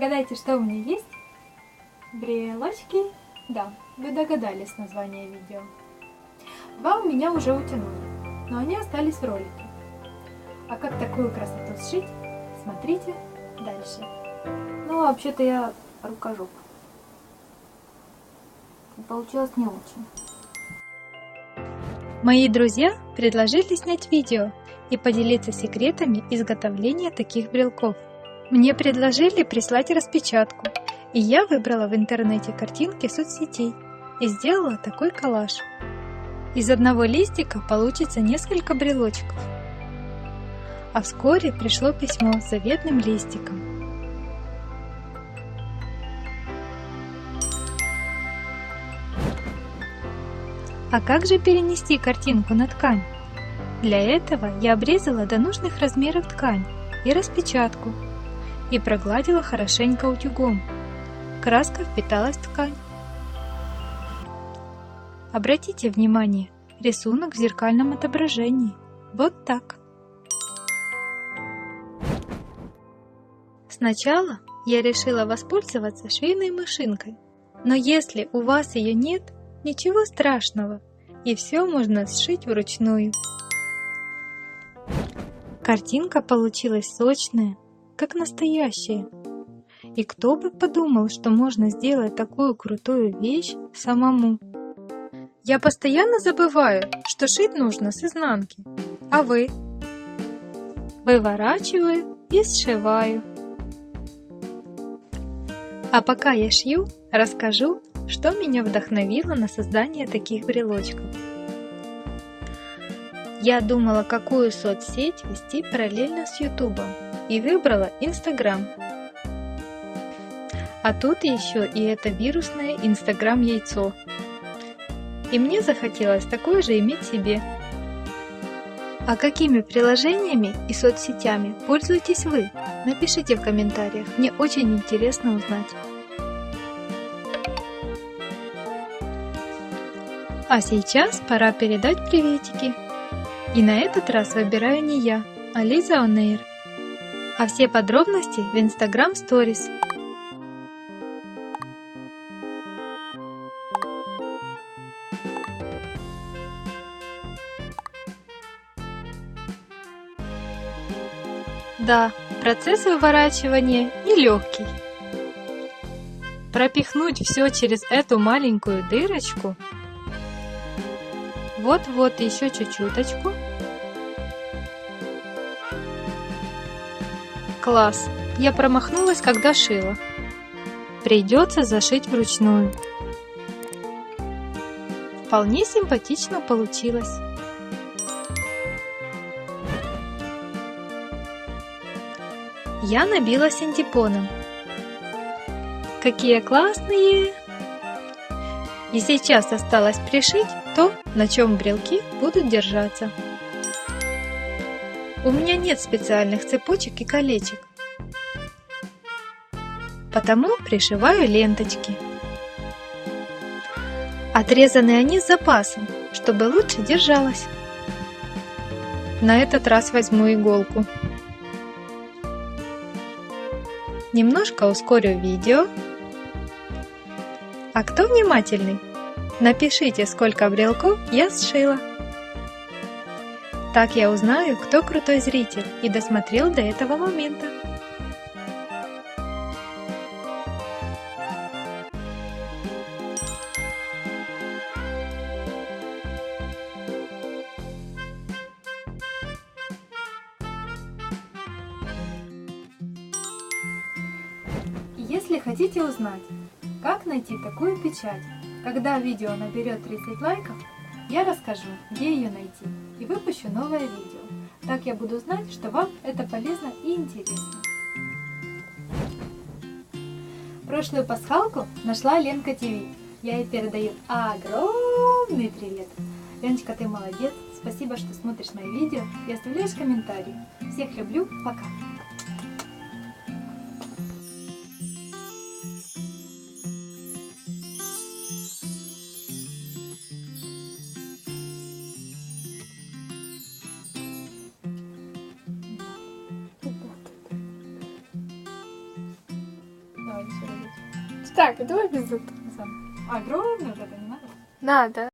Угадайте, что у меня есть? Брелочки. Да, вы догадались название видео. Два у меня уже утянули, но они остались в ролике. А как такую красоту сшить, смотрите дальше. Ну, вообще-то я рукожоп. Получилось не очень. Мои друзья предложили снять видео и поделиться секретами изготовления таких брелков. Мне предложили прислать распечатку, и я выбрала в интернете картинки соцсетей и сделала такой коллаж. Из одного листика получится несколько брелочков. А вскоре пришло письмо с заветным листиком. А как же перенести картинку на ткань? Для этого я обрезала до нужных размеров ткань и распечатку и прогладила хорошенько утюгом. Краска впиталась в ткань. Обратите внимание, рисунок в зеркальном отображении. Вот так. Сначала я решила воспользоваться швейной машинкой, но если у вас ее нет, ничего страшного, и все можно сшить вручную. Картинка получилась сочная, как настоящая. И кто бы подумал, что можно сделать такую крутую вещь самому. Я постоянно забываю, что шить нужно с изнанки. А вы? Выворачиваю и сшиваю. А пока я шью, расскажу, что меня вдохновило на создание таких брелочков. Я думала, какую соцсеть вести параллельно с YouTube, и выбрала Instagram. А тут еще и это вирусное Instagram-яйцо. И мне захотелось такое же иметь себе. А какими приложениями и соцсетями пользуетесь вы? Напишите в комментариях, мне очень интересно узнать. А сейчас пора передать приветики. И на этот раз выбираю не я, а Лиза On Air. А все подробности в Instagram Stories. Да, процесс выворачивания нелегкий. Пропихнуть все через эту маленькую дырочку. Вот-вот, еще чуть-чуточку. Класс! Я промахнулась, когда шила. Придется зашить вручную. Вполне симпатично получилось. Я набила синтепоном. Какие классные! И сейчас осталось пришить то, на чем брелки будут держаться. У меня нет специальных цепочек и колечек, потому пришиваю ленточки. Отрезаны они с запасом, чтобы лучше держалась. На этот раз возьму иголку. Немножко ускорю видео. А кто внимательный? Напишите, сколько брелков я сшила. Так я узнаю, кто крутой зритель и досмотрел до этого момента. Если хотите узнать, как найти такую печать, когда видео наберет 30 лайков, я расскажу, где ее найти, и выпущу новое видео. Так я буду знать, что вам это полезно и интересно. Прошлую пасхалку нашла Ленка ТВ. Я ей передаю огромный привет. Леночка, ты молодец. Спасибо, что смотришь мои видео и оставляешь комментарии. Всех люблю. Пока. Так, давай без этого. А, огромный вот это не надо? Надо.